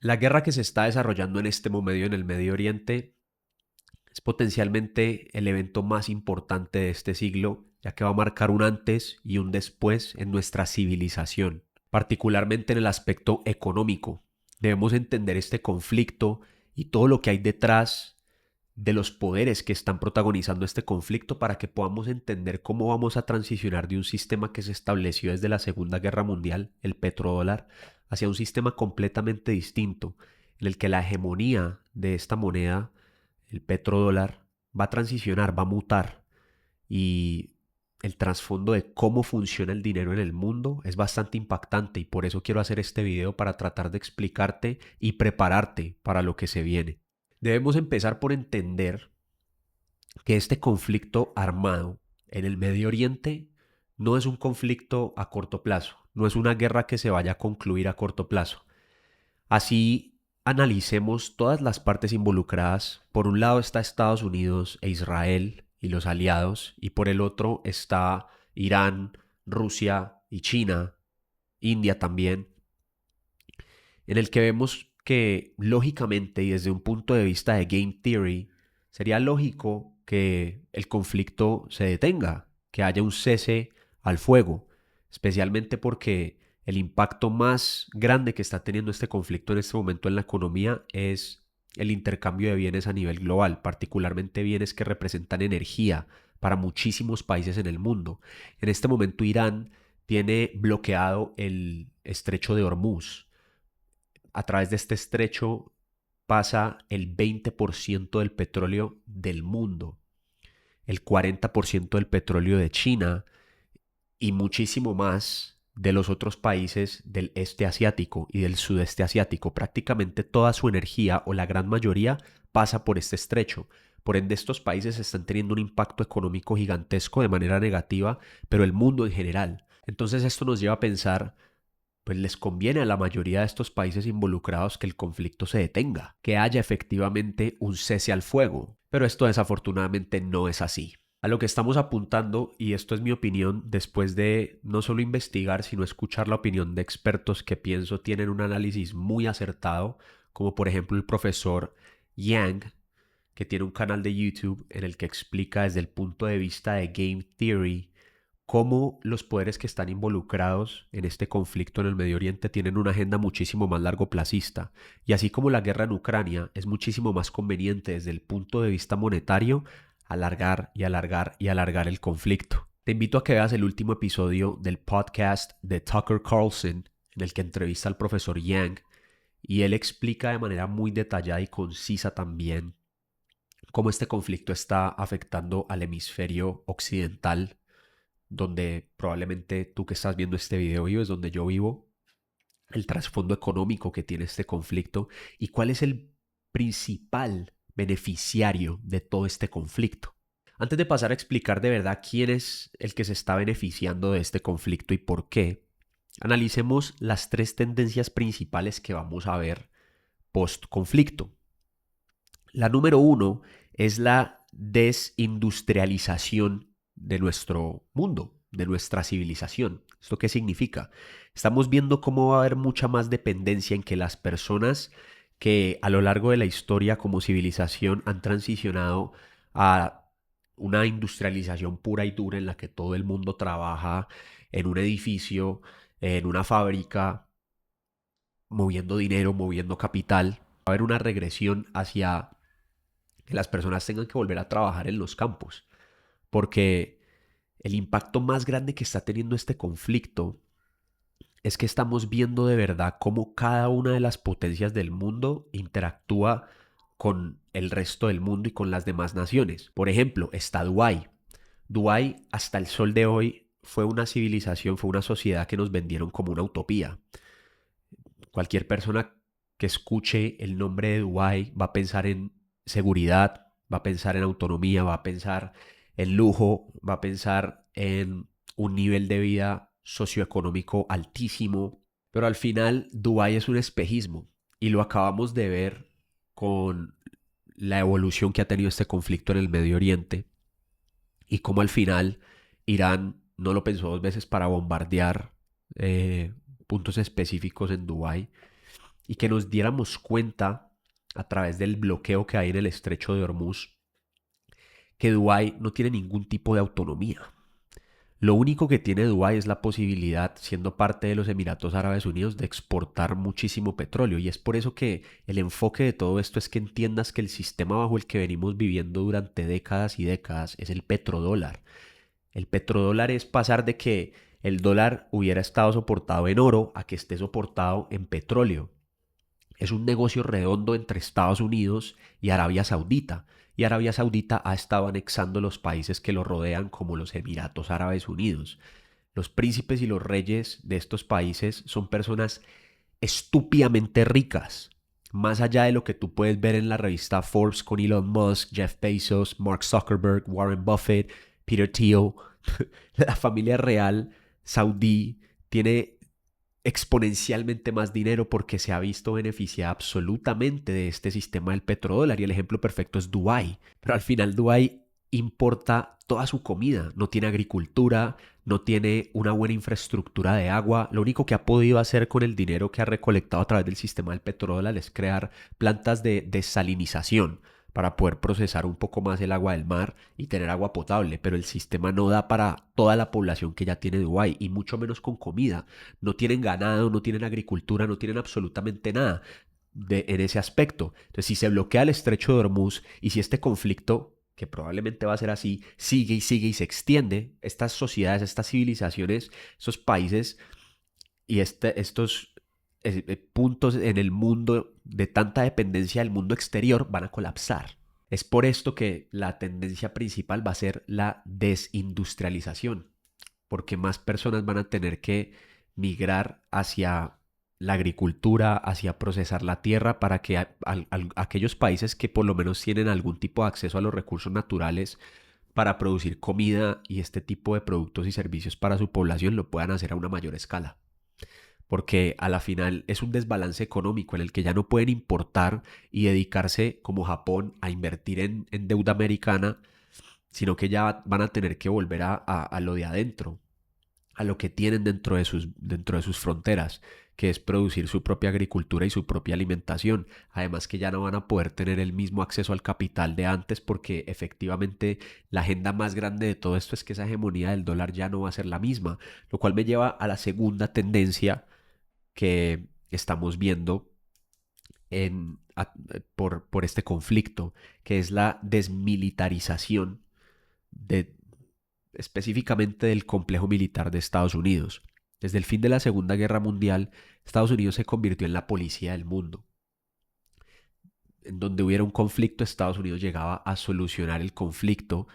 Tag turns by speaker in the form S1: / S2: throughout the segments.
S1: La guerra que se está desarrollando en este momento en el Medio Oriente es potencialmente el evento más importante de este siglo, ya que va a marcar un antes y un después en nuestra civilización, particularmente en el aspecto económico. Debemos entender este conflicto y todo lo que hay detrás de los poderes que están protagonizando este conflicto para que podamos entender cómo vamos a transicionar de un sistema que se estableció desde la Segunda Guerra Mundial, el petrodólar, hacia un sistema completamente distinto, en el que la hegemonía de esta moneda, el petrodólar, va a transicionar, va a mutar y el trasfondo de cómo funciona el dinero en el mundo es bastante impactante y por eso quiero hacer este video para tratar de explicarte y prepararte para lo que se viene. Debemos empezar por entender que este conflicto armado en el Medio Oriente no es un conflicto a corto plazo, no es una guerra que se vaya a concluir a corto plazo. Así analicemos todas las partes involucradas. Por un lado está Estados Unidos e Israel y los aliados, y por el otro está Irán, Rusia y China, India también, en el que vemos que lógicamente y desde un punto de vista de game theory, sería lógico que el conflicto se detenga, que haya un cese al fuego, especialmente porque el impacto más grande que está teniendo este conflicto en este momento en la economía es el intercambio de bienes a nivel global, particularmente bienes que representan energía para muchísimos países en el mundo. En este momento Irán tiene bloqueado el estrecho de Hormuz. A través de este estrecho pasa el 20% del petróleo del mundo, el 40% del petróleo de China y muchísimo más de los otros países del este asiático y del sudeste asiático. Prácticamente toda su energía o la gran mayoría pasa por este estrecho. Por ende, estos países están teniendo un impacto económico gigantesco de manera negativa, pero el mundo en general. Entonces esto nos lleva a pensar, pues les conviene a la mayoría de estos países involucrados que el conflicto se detenga, que haya efectivamente un cese al fuego. Pero esto desafortunadamente no es así. A lo que estamos apuntando, y esto es mi opinión, después de no solo investigar, sino escuchar la opinión de expertos que pienso tienen un análisis muy acertado, como por ejemplo el profesor Yang, que tiene un canal de YouTube en el que explica desde el punto de vista de Game Theory cómo los poderes que están involucrados en este conflicto en el Medio Oriente tienen una agenda muchísimo más largoplacista. Y así como la guerra en Ucrania es muchísimo más conveniente desde el punto de vista monetario, alargar y alargar y alargar el conflicto. Te invito a que veas el último episodio del podcast de Tucker Carlson, en el que entrevista al profesor Yang, y él explica de manera muy detallada y concisa también cómo este conflicto está afectando al hemisferio occidental, donde probablemente tú que estás viendo este video vives, donde yo vivo, el trasfondo económico que tiene este conflicto y cuál es el principal beneficiario de todo este conflicto. Antes de pasar a explicar de verdad quién es el que se está beneficiando de este conflicto y por qué, analicemos las tres tendencias principales que vamos a ver post conflicto. La número uno es la desindustrialización de nuestro mundo, de nuestra civilización. ¿Esto qué significa? Estamos viendo cómo va a haber mucha más dependencia en que las personas que a lo largo de la historia como civilización han transicionado a una industrialización pura y dura en la que todo el mundo trabaja en un edificio, en una fábrica, moviendo dinero, moviendo capital. Va a haber una regresión hacia que las personas tengan que volver a trabajar en los campos, porque el impacto más grande que está teniendo este conflicto es que estamos viendo de verdad cómo cada una de las potencias del mundo interactúa con el resto del mundo y con las demás naciones. Por ejemplo, está Dubái. Dubái hasta el sol de hoy fue una civilización, fue una sociedad que nos vendieron como una utopía. Cualquier persona que escuche el nombre de Dubái va a pensar en seguridad, va a pensar en autonomía, va a pensar en lujo, va a pensar en un nivel de vida socioeconómico altísimo. Pero al final Dubái es un espejismo y lo acabamos de ver con la evolución que ha tenido este conflicto en el Medio Oriente y cómo al final Irán no lo pensó dos veces para bombardear puntos específicos en Dubái y que nos diéramos cuenta a través del bloqueo que hay en el estrecho de Hormuz que Dubái no tiene ningún tipo de autonomía. Lo único que tiene Dubái es la posibilidad, siendo parte de los Emiratos Árabes Unidos, de exportar muchísimo petróleo. Y es por eso que el enfoque de todo esto es que entiendas que el sistema bajo el que venimos viviendo durante décadas y décadas es el petrodólar. El petrodólar es pasar de que el dólar hubiera estado soportado en oro a que esté soportado en petróleo. Es un negocio redondo entre Estados Unidos y Arabia Saudita. Y Arabia Saudita ha estado anexando los países que lo rodean como los Emiratos Árabes Unidos. Los príncipes y los reyes de estos países son personas estúpidamente ricas. Más allá de lo que tú puedes ver en la revista Forbes con Elon Musk, Jeff Bezos, Mark Zuckerberg, Warren Buffett, Peter Thiel, la familia real saudí tiene exponencialmente más dinero porque se ha visto beneficiada absolutamente de este sistema del petrodólar y el ejemplo perfecto es Dubái. Pero al final Dubái importa toda su comida, no tiene agricultura, no tiene una buena infraestructura de agua. Lo único que ha podido hacer con el dinero que ha recolectado a través del sistema del petrodólar es crear plantas de desalinización para poder procesar un poco más el agua del mar y tener agua potable, pero el sistema no da para toda la población que ya tiene Dubái y mucho menos con comida. No tienen ganado, no tienen agricultura, no tienen absolutamente nada en ese aspecto. Entonces, si se bloquea el estrecho de Hormuz y si este conflicto, que probablemente va a ser así, sigue y se extiende, estas sociedades, estas civilizaciones, esos países y estos puntos en el mundo de tanta dependencia del mundo exterior van a colapsar. Es por esto que la tendencia principal va a ser la desindustrialización, porque más personas van a tener que migrar hacia la agricultura, hacia procesar la tierra para que aquellos países que por lo menos tienen algún tipo de acceso a los recursos naturales para producir comida y este tipo de productos y servicios para su población lo puedan hacer a una mayor escala porque a la final es un desbalance económico en el que ya no pueden importar y dedicarse como Japón a invertir en deuda americana, sino que ya van a tener que volver a lo de adentro, a lo que tienen dentro de sus fronteras, que es producir su propia agricultura y su propia alimentación. Además que ya no van a poder tener el mismo acceso al capital de antes porque efectivamente la agenda más grande de todo esto es que esa hegemonía del dólar ya no va a ser la misma, lo cual me lleva a la segunda tendencia que estamos viendo por este conflicto, que es la desmilitarización de, específicamente del complejo militar de Estados Unidos. Desde el fin de la Segunda Guerra Mundial, Estados Unidos se convirtió en la policía del mundo. En donde hubiera un conflicto, Estados Unidos llegaba a solucionar el conflicto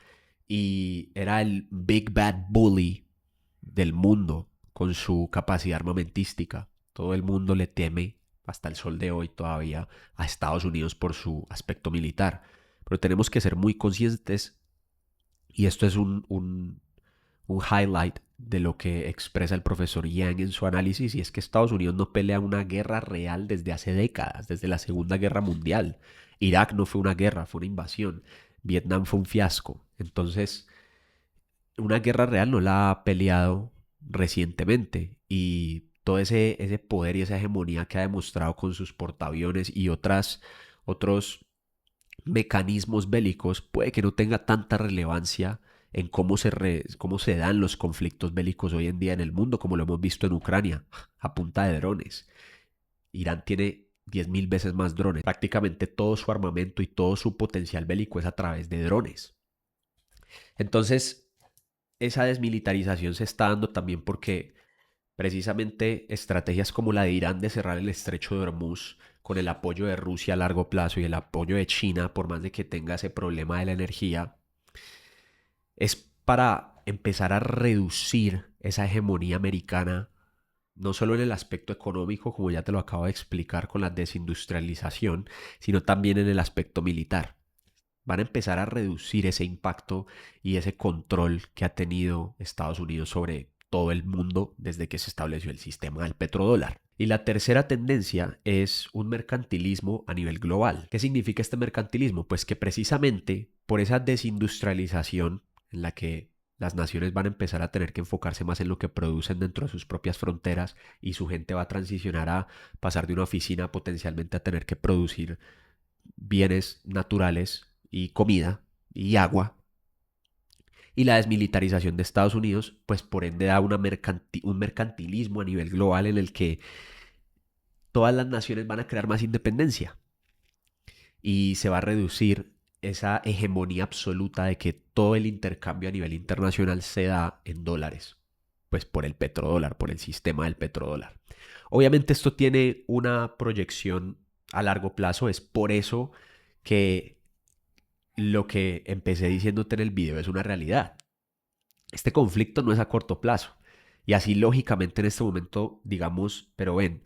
S1: y era el Big Bad Bully del mundo con su capacidad armamentística. Todo el mundo le teme hasta el sol de hoy todavía a Estados Unidos por su aspecto militar. Pero tenemos que ser muy conscientes y esto es un highlight de lo que expresa el profesor Yang en su análisis y es que Estados Unidos no pelea una guerra real desde hace décadas, desde la Segunda Guerra Mundial. Irak no fue una guerra, fue una invasión. Vietnam fue un fiasco. Entonces, una guerra real no la ha peleado recientemente y todo ese poder y esa hegemonía que ha demostrado con sus portaaviones y otros mecanismos bélicos puede que no tenga tanta relevancia en cómo se dan los conflictos bélicos hoy en día en el mundo, como lo hemos visto en Ucrania, a punta de drones. Irán tiene 10.000 veces más drones. Prácticamente todo su armamento y todo su potencial bélico es a través de drones. Entonces, esa desmilitarización se está dando también porque precisamente estrategias como la de Irán de cerrar el estrecho de Hormuz con el apoyo de Rusia a largo plazo y el apoyo de China, por más de que tenga ese problema de la energía, es para empezar a reducir esa hegemonía americana, no solo en el aspecto económico, como ya te lo acabo de explicar con la desindustrialización, sino también en el aspecto militar. Van a empezar a reducir ese impacto y ese control que ha tenido Estados Unidos sobre todo el mundo desde que se estableció el sistema del petrodólar. Y la tercera tendencia es un mercantilismo a nivel global. ¿Qué significa este mercantilismo? Pues que precisamente por esa desindustrialización en la que las naciones van a empezar a tener que enfocarse más en lo que producen dentro de sus propias fronteras y su gente va a transicionar a pasar de una oficina potencialmente a tener que producir bienes naturales y comida y agua. Y la desmilitarización de Estados Unidos, pues por ende da un mercantilismo a nivel global en el que todas las naciones van a crear más independencia y se va a reducir esa hegemonía absoluta de que todo el intercambio a nivel internacional se da en dólares, pues por el petrodólar, por el sistema del petrodólar. Obviamente esto tiene una proyección a largo plazo, es por eso que lo que empecé diciéndote en el video es una realidad. Este conflicto no es a corto plazo. Y así lógicamente en este momento, digamos, pero ven,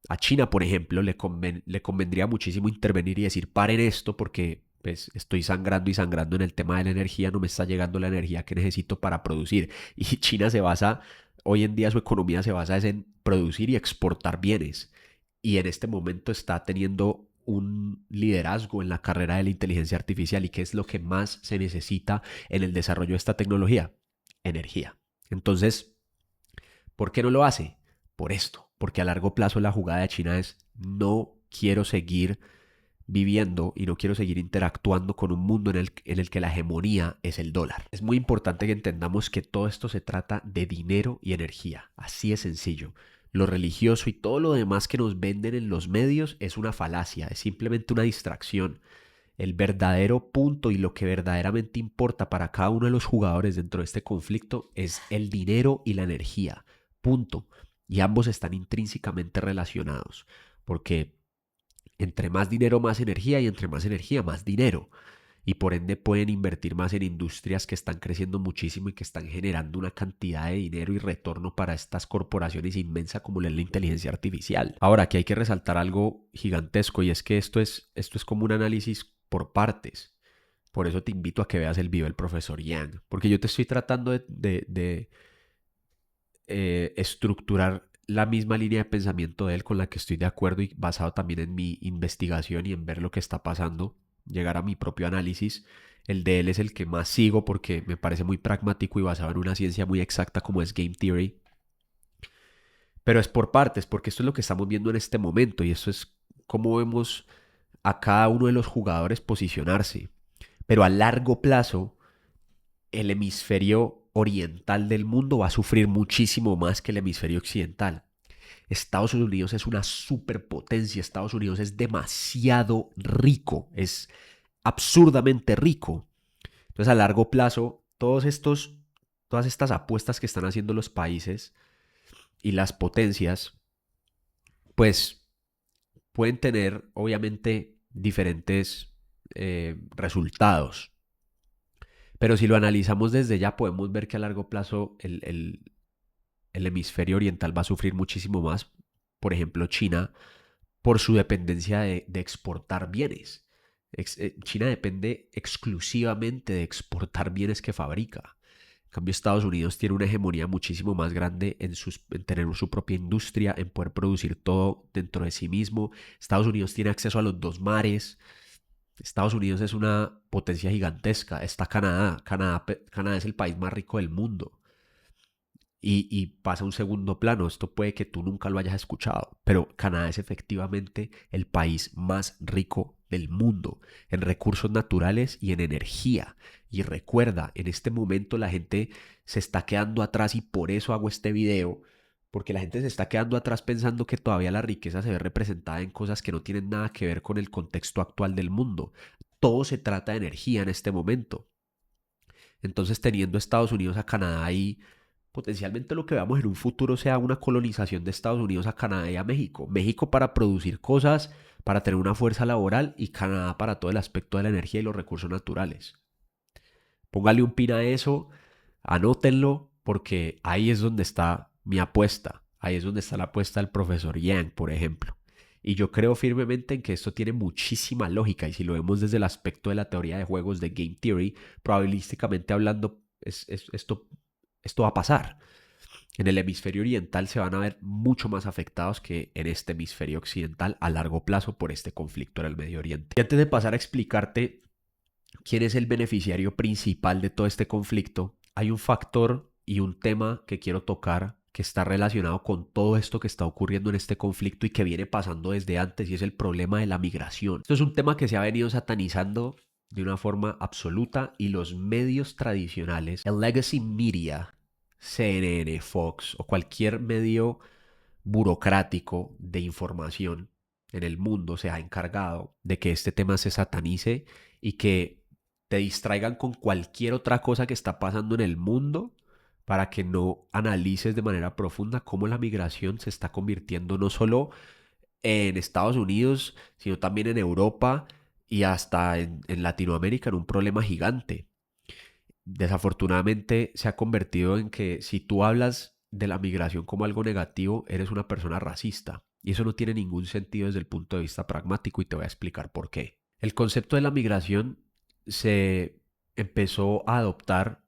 S1: a China, por ejemplo, le convendría muchísimo intervenir y decir, paren esto porque pues, estoy sangrando y sangrando en el tema de la energía, no me está llegando la energía que necesito para producir. Y China se basa, hoy en día su economía se basa en producir y exportar bienes. Y en este momento está teniendo un liderazgo en la carrera de la inteligencia artificial. ¿Y qué es lo que más se necesita en el desarrollo de esta tecnología? Energía. Entonces, ¿por qué no lo hace? Por esto, porque a largo plazo la jugada de China es no quiero seguir viviendo y no quiero seguir interactuando con un mundo en el que la hegemonía es el dólar. Es muy importante que entendamos que todo esto se trata de dinero y energía, así es sencillo. Lo religioso y todo lo demás que nos venden en los medios es una falacia, es simplemente una distracción. El verdadero punto y lo que verdaderamente importa para cada uno de los jugadores dentro de este conflicto es el dinero y la energía. Punto. Y ambos están intrínsecamente relacionados, porque entre más dinero, más energía y entre más energía, más dinero. Y por ende pueden invertir más en industrias que están creciendo muchísimo y que están generando una cantidad de dinero y retorno para estas corporaciones inmensa como la inteligencia artificial. Ahora, aquí hay que resaltar algo gigantesco y es que esto es como un análisis por partes. Por eso te invito a que veas el video del profesor Yang, porque yo te estoy tratando de estructurar la misma línea de pensamiento de él con la que estoy de acuerdo y basado también en mi investigación y en ver lo que está pasando, llegar a mi propio análisis. El de él es el que más sigo porque me parece muy pragmático y basado en una ciencia muy exacta como es Game Theory. Pero es por partes, porque esto es lo que estamos viendo en este momento y esto es cómo vemos a cada uno de los jugadores posicionarse. Pero a largo plazo, el hemisferio oriental del mundo va a sufrir muchísimo más que el hemisferio occidental. Estados Unidos es una superpotencia, Estados Unidos es demasiado rico, es absurdamente rico. Entonces, a largo plazo, todas estas apuestas que están haciendo los países y las potencias, pues pueden tener obviamente diferentes resultados. Pero si lo analizamos desde ya, podemos ver que a largo plazo el hemisferio oriental va a sufrir muchísimo más. Por ejemplo, China, por su dependencia de exportar bienes. China depende exclusivamente de exportar bienes que fabrica. En cambio, Estados Unidos tiene una hegemonía muchísimo más grande en tener su propia industria, en poder producir todo dentro de sí mismo. Estados Unidos tiene acceso a los dos mares. Estados Unidos es una potencia gigantesca. Está Canadá. Canadá es el país más rico del mundo. Y pasa a un segundo plano. Esto puede que tú nunca lo hayas escuchado, pero Canadá es efectivamente el país más rico del mundo en recursos naturales y en energía. Y recuerda, en este momento la gente se está quedando atrás y por eso hago este video, porque la gente se está quedando atrás pensando que todavía la riqueza se ve representada en cosas que no tienen nada que ver con el contexto actual del mundo. Todo se trata de energía en este momento. Entonces, teniendo Estados Unidos a Canadá ahí, potencialmente lo que veamos en un futuro sea una colonización de Estados Unidos a Canadá y a México. México para producir cosas, para tener una fuerza laboral y Canadá para todo el aspecto de la energía y los recursos naturales. Póngale un pin a eso, anótenlo, porque ahí es donde está mi apuesta. Ahí es donde está la apuesta del profesor Yang, por ejemplo. Y yo creo firmemente en que esto tiene muchísima lógica y si lo vemos desde el aspecto de la teoría de juegos de Game Theory, probabilísticamente hablando, esto va a pasar. En el hemisferio oriental se van a ver mucho más afectados que en este hemisferio occidental a largo plazo por este conflicto en el Medio Oriente. Y antes de pasar a explicarte quién es el beneficiario principal de todo este conflicto, hay un factor y un tema que quiero tocar que está relacionado con todo esto que está ocurriendo en este conflicto y que viene pasando desde antes, y es el problema de la migración. Esto es un tema que se ha venido satanizando de una forma absoluta, y los medios tradicionales, el legacy media, CNN, Fox o cualquier medio burocrático de información en el mundo, se ha encargado de que este tema se satanice y que te distraigan con cualquier otra cosa que está pasando en el mundo, para que no analices de manera profunda cómo la migración se está convirtiendo no solo en Estados Unidos, sino también en Europa y hasta en Latinoamérica en un problema gigante. Desafortunadamente se ha convertido en que si tú hablas de la migración como algo negativo, eres una persona racista. Y eso no tiene ningún sentido desde el punto de vista pragmático, y te voy a explicar por qué. El concepto de la migración se empezó a adoptar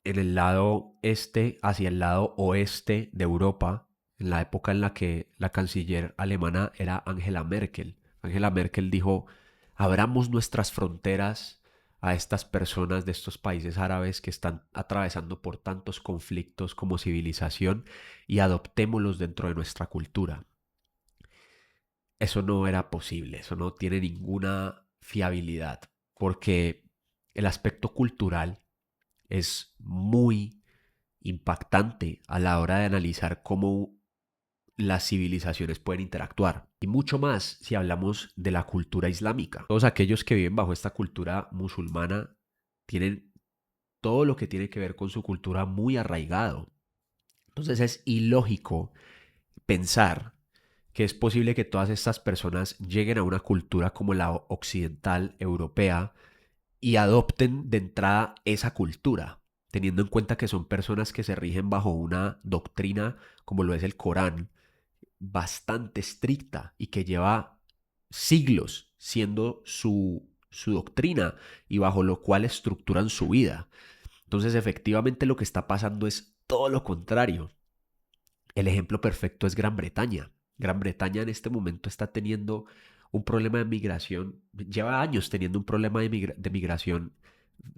S1: en el lado este hacia el lado oeste de Europa, en la época en la que la canciller alemana era Angela Merkel. Angela Merkel dijo: abramos nuestras fronteras a estas personas de estos países árabes que están atravesando por tantos conflictos como civilización, y adoptémoslos dentro de nuestra cultura. Eso no era posible, eso no tiene ninguna fiabilidad, porque el aspecto cultural es muy impactante a la hora de analizar cómo las civilizaciones pueden interactuar. Y mucho más si hablamos de la cultura islámica. Todos aquellos que viven bajo esta cultura musulmana tienen todo lo que tiene que ver con su cultura muy arraigado. Entonces es ilógico pensar que es posible que todas estas personas lleguen a una cultura como la occidental europea y adopten de entrada esa cultura, teniendo en cuenta que son personas que se rigen bajo una doctrina como lo es el Corán, bastante estricta y que lleva siglos siendo su doctrina, y bajo lo cual estructuran su vida. Entonces, efectivamente, lo que está pasando es todo lo contrario. El ejemplo perfecto es Gran Bretaña. Gran Bretaña en este momento está teniendo un problema de migración, lleva años teniendo un problema de migración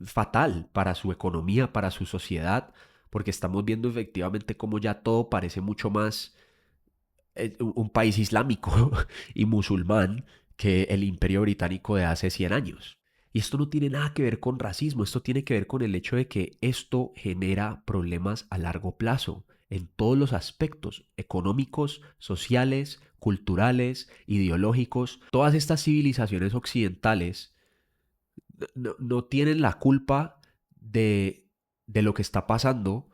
S1: fatal para su economía, para su sociedad, porque estamos viendo efectivamente cómo ya todo parece mucho más un país islámico y musulmán que el Imperio Británico de hace 100 años. Y esto no tiene nada que ver con racismo, esto tiene que ver con el hecho de que esto genera problemas a largo plazo en todos los aspectos económicos, sociales, culturales, ideológicos. Todas estas civilizaciones occidentales no tienen la culpa de lo que está pasando,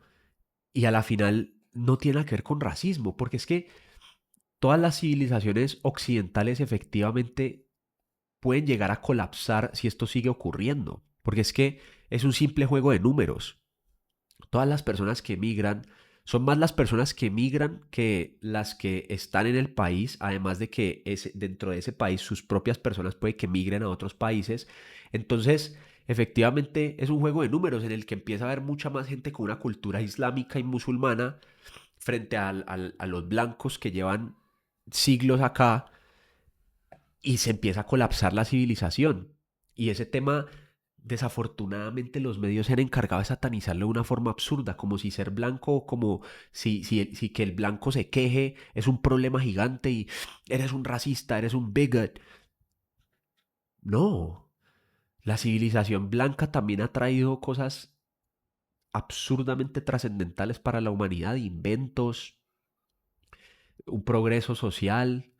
S1: y a la final no tiene nada que ver con racismo, porque es que todas las civilizaciones occidentales efectivamente pueden llegar a colapsar si esto sigue ocurriendo, porque es que es un simple juego de números. Todas las personas que emigran son más las personas que emigran que las que están en el país, además de que dentro de ese país sus propias personas puede que migren a otros países. Entonces, efectivamente es un juego de números en el que empieza a haber mucha más gente con una cultura islámica y musulmana frente a los blancos que llevan siglos acá, y se empieza a colapsar la civilización. Y ese tema, desafortunadamente, los medios se han encargado de satanizarlo de una forma absurda, como si ser blanco, como si que el blanco se queje es un problema gigante y eres un racista, eres un bigot. No, la civilización blanca también ha traído cosas absurdamente trascendentales para la humanidad, inventos, un progreso social.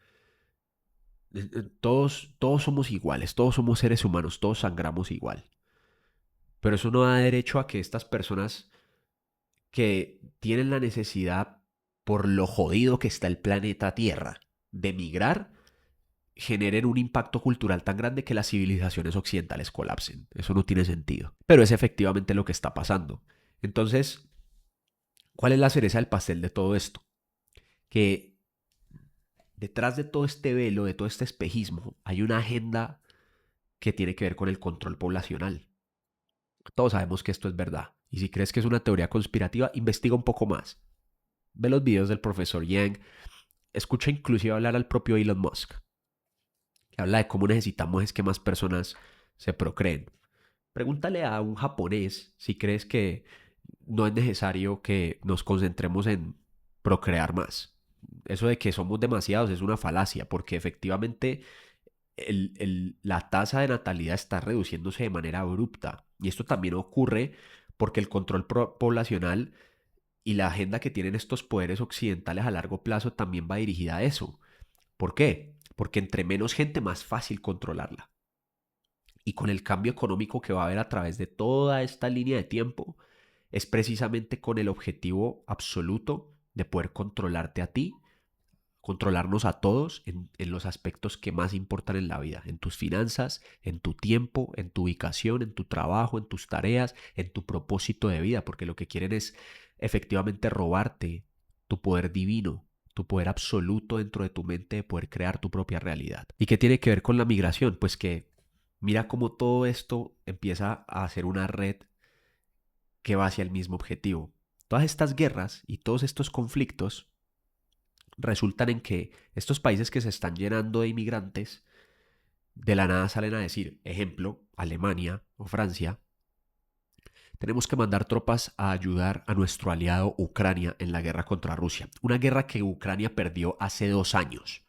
S1: Todos somos iguales, todos somos seres humanos, todos sangramos igual. Pero eso no da derecho a que estas personas que tienen la necesidad, por lo jodido que está el planeta Tierra, de migrar, generen un impacto cultural tan grande que las civilizaciones occidentales colapsen. Eso no tiene sentido. Pero es efectivamente lo que está pasando. Entonces, ¿cuál es la cereza del pastel de todo esto? Que detrás de todo este velo, de todo este espejismo, hay una agenda que tiene que ver con el control poblacional. Todos sabemos que esto es verdad. Y si crees que es una teoría conspirativa, investiga un poco más. Ve los videos del profesor Yang. Escucha inclusive hablar al propio Elon Musk, que habla de cómo necesitamos es que más personas se procreen. Pregúntale a un japonés si crees que no es necesario que nos concentremos en procrear más. Eso de que somos demasiados es una falacia, porque efectivamente la tasa de natalidad está reduciéndose de manera abrupta. Y esto también ocurre porque el control poblacional y la agenda que tienen estos poderes occidentales a largo plazo también va dirigida a eso. ¿Por qué? Porque entre menos gente, más fácil controlarla. Y con el cambio económico que va a haber a través de toda esta línea de tiempo, es precisamente con el objetivo absoluto de poder controlarte a ti, controlarnos a todos en los aspectos que más importan en la vida, en tus finanzas, en tu tiempo, en tu ubicación, en tu trabajo, en tus tareas, en tu propósito de vida, porque lo que quieren es efectivamente robarte tu poder divino, tu poder absoluto dentro de tu mente de poder crear tu propia realidad. ¿Y qué tiene que ver con la migración? Pues que mira cómo todo esto empieza a ser una red que va hacia el mismo objetivo. Todas estas guerras y todos estos conflictos resultan en que estos países que se están llenando de inmigrantes de la nada salen a decir, ejemplo, Alemania o Francia, tenemos que mandar tropas a ayudar a nuestro aliado Ucrania en la guerra contra Rusia. Una guerra que Ucrania perdió hace 2 años,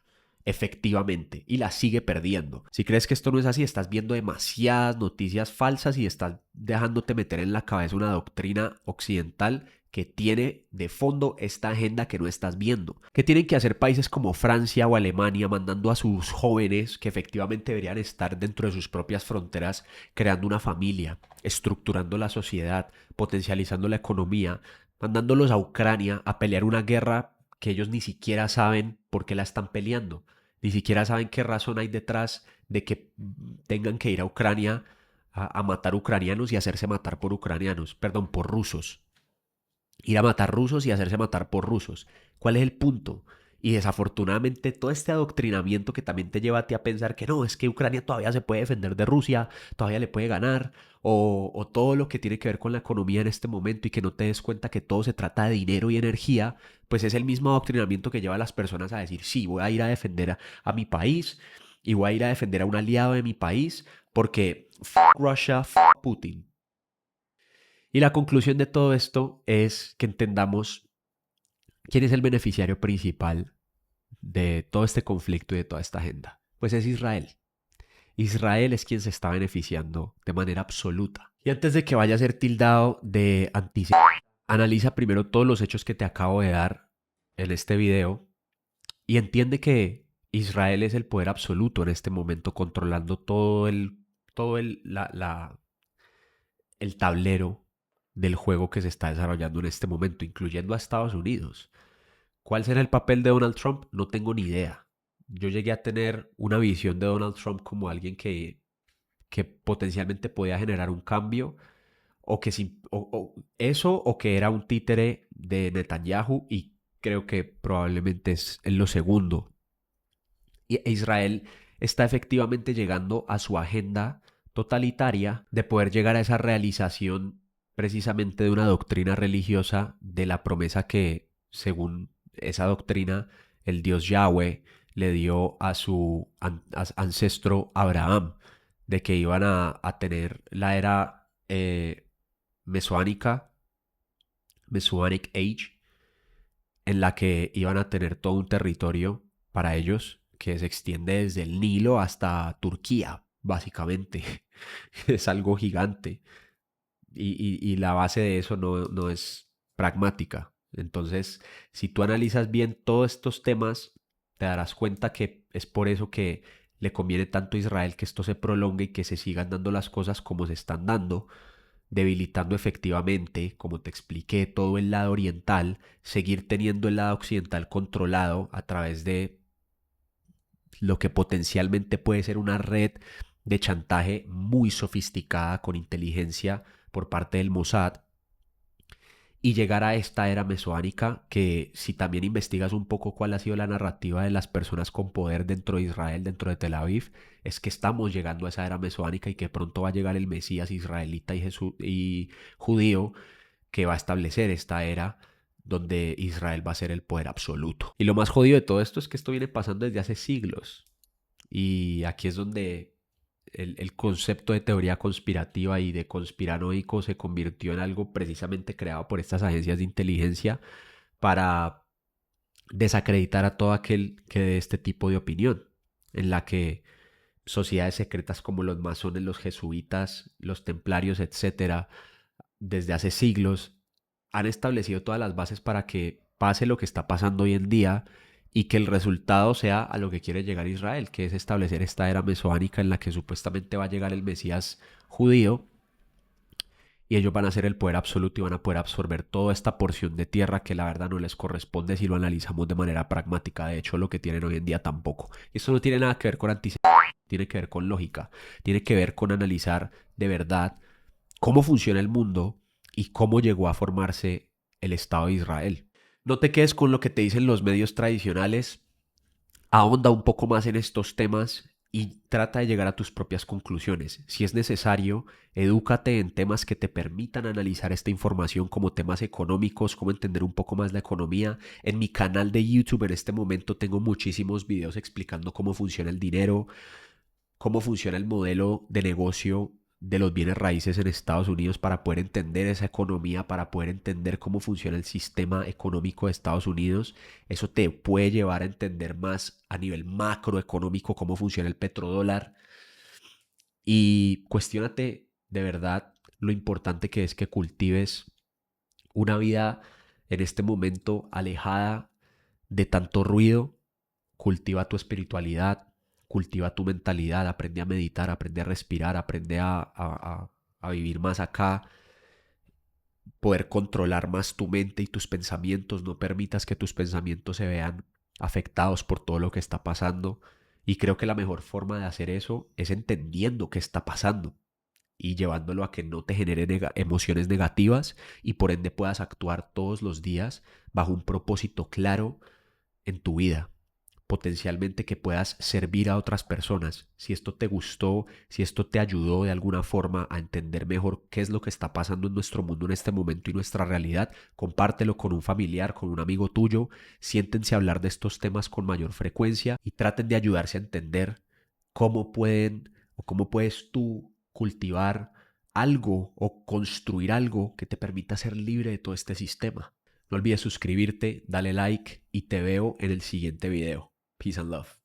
S1: efectivamente, y la sigue perdiendo. Si crees que esto no es así, estás viendo demasiadas noticias falsas y estás dejándote meter en la cabeza una doctrina occidental que tiene de fondo esta agenda que no estás viendo. ¿Qué tienen que hacer países como Francia o Alemania mandando a sus jóvenes que efectivamente deberían estar dentro de sus propias fronteras creando una familia, estructurando la sociedad, potencializando la economía, mandándolos a Ucrania a pelear una guerra que ellos ni siquiera saben por qué la están peleando? Ni siquiera saben qué razón hay detrás de que tengan que ir a Ucrania a matar ucranianos y hacerse matar por ucranianos, perdón, por rusos. Ir a matar rusos y hacerse matar por rusos. ¿Cuál es el punto? Y desafortunadamente todo este adoctrinamiento que también te lleva a ti a pensar que no, es que Ucrania todavía se puede defender de Rusia, todavía le puede ganar, o todo lo que tiene que ver con la economía en este momento y que no te des cuenta que todo se trata de dinero y energía, pues es el mismo adoctrinamiento que lleva a las personas a decir, sí, voy a ir a defender a mi país y voy a ir a defender a un aliado de mi país porque fuck Russia, fuck Putin. Y la conclusión de todo esto es que entendamos quién es el beneficiario principal de todo este conflicto y de toda esta agenda. Pues es Israel. Israel es quien se está beneficiando de manera absoluta. Y antes de que vaya a ser tildado de antisemita, analiza primero todos los hechos que te acabo de dar en este video y entiende que Israel es el poder absoluto en este momento, controlando todo el tablero del juego que se está desarrollando en este momento, incluyendo a Estados Unidos. ¿Cuál será el papel de Donald Trump? No tengo ni idea. Yo llegué a tener una visión de Donald Trump como alguien que potencialmente podía generar un cambio, o que eso, o que era un títere de Netanyahu, y creo que probablemente es en lo segundo. Y Israel está efectivamente llegando a su agenda totalitaria de poder llegar a esa realización precisamente de una doctrina religiosa de la promesa que, según esa doctrina, el Dios Yahweh le dio a su ancestro Abraham, de que iban a tener la era mesoánica, Messianic Age, en la que iban a tener todo un territorio para ellos que se extiende desde el Nilo hasta Turquía, básicamente. Es algo gigante. Y la base de eso no es pragmática. Entonces, si tú analizas bien todos estos temas, te darás cuenta que es por eso que le conviene tanto a Israel que esto se prolongue y que se sigan dando las cosas como se están dando, debilitando efectivamente, como te expliqué, todo el lado oriental, seguir teniendo el lado occidental controlado a través de lo que potencialmente puede ser una red de chantaje muy sofisticada con inteligencia por parte del Mossad, y llegar a esta era mesoánica que, si también investigas un poco cuál ha sido la narrativa de las personas con poder dentro de Israel, dentro de Tel Aviv, es que estamos llegando a esa era mesoánica y que pronto va a llegar el Mesías israelita y judío que va a establecer esta era donde Israel va a ser el poder absoluto. Y lo más jodido de todo esto es que esto viene pasando desde hace siglos. Y aquí es donde el concepto de teoría conspirativa y de conspiranoico se convirtió en algo precisamente creado por estas agencias de inteligencia para desacreditar a todo aquel que dé este tipo de opinión, en la que sociedades secretas como los masones, los jesuitas, los templarios, etcétera, desde hace siglos han establecido todas las bases para que pase lo que está pasando hoy en día y que el resultado sea a lo que quiere llegar Israel, que es establecer esta era mesoánica en la que supuestamente va a llegar el Mesías judío y ellos van a ser el poder absoluto y van a poder absorber toda esta porción de tierra que la verdad no les corresponde si lo analizamos de manera pragmática. De hecho, lo que tienen hoy en día tampoco. Esto no tiene nada que ver con antisemitismo, tiene que ver con lógica, tiene que ver con analizar de verdad cómo funciona el mundo y cómo llegó a formarse el Estado de Israel. No te quedes con lo que te dicen los medios tradicionales, ahonda un poco más en estos temas y trata de llegar a tus propias conclusiones. Si es necesario, edúcate en temas que te permitan analizar esta información como temas económicos, cómo entender un poco más la economía. En mi canal de YouTube en este momento tengo muchísimos videos explicando cómo funciona el dinero, cómo funciona el modelo de negocio de los bienes raíces en Estados Unidos para poder entender esa economía, para poder entender cómo funciona el sistema económico de Estados Unidos. Eso te puede llevar a entender más a nivel macroeconómico cómo funciona el petrodólar y cuestiónate de verdad lo importante que es que cultives una vida en este momento alejada de tanto ruido. Cultiva tu espiritualidad, cultiva tu mentalidad, aprende a meditar, aprende a respirar, aprende a vivir más acá, poder controlar más tu mente y tus pensamientos. No permitas que tus pensamientos se vean afectados por todo lo que está pasando. Y creo que la mejor forma de hacer eso es entendiendo qué está pasando y llevándolo a que no te genere emociones negativas y por ende puedas actuar todos los días bajo un propósito claro en tu vida, potencialmente que puedas servir a otras personas. Si esto te gustó, si esto te ayudó de alguna forma a entender mejor qué es lo que está pasando en nuestro mundo en este momento y nuestra realidad, compártelo con un familiar, con un amigo tuyo. Siéntense a hablar de estos temas con mayor frecuencia y traten de ayudarse a entender cómo pueden o cómo puedes tú cultivar algo o construir algo que te permita ser libre de todo este sistema. No olvides suscribirte, dale like y te veo en el siguiente video. Peace and love.